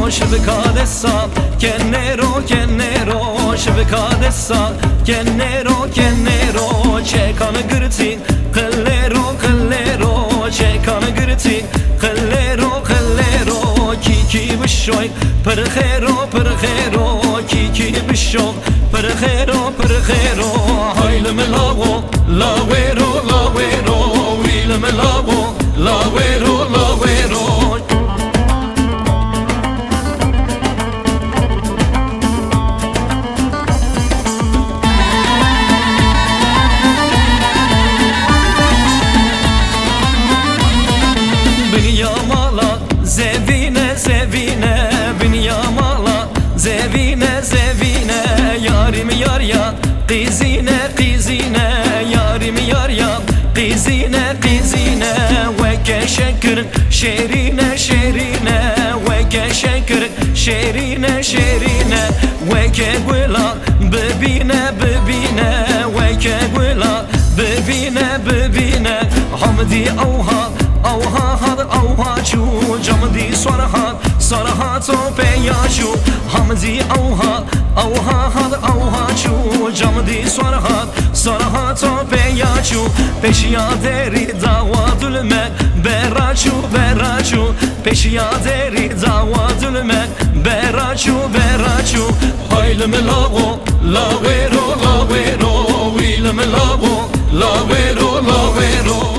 شبكة السال كنيرو كنيرو شبكة السال كنيرو كنيرو چکان گرتی قليرو قليرو چکان گرتی قليرو قليرو كيكي بالشوي برخيرو برخيرو كيكي بالشوي برخيرو برخيرو هاي لملاغو لاويرو لاويرو ويل ملاغو لاويرو لاويرو Zevine zevine bin yamala Zevine zevine yarim yar ya Qizine qizine yarim yar ya Qizine qizine Ve şekir şerine şerine Ve şekir şerine şerine Ve gwila bebine bebine Ve gwila bebine bebine Hamdi avha اوها هاد اوها چو جمدی سرحات سرحات و پیاشو همدی اوها هاد اوها چو جمدی سرحات سرحات و پیاشو پیشیا دری دعوا دلمک براچو براچو پیشیا دری دعوا دلمک براچو براچو هایل ملاغو لاویرو لاویرو ویل ملاغو لاویرو لاویرو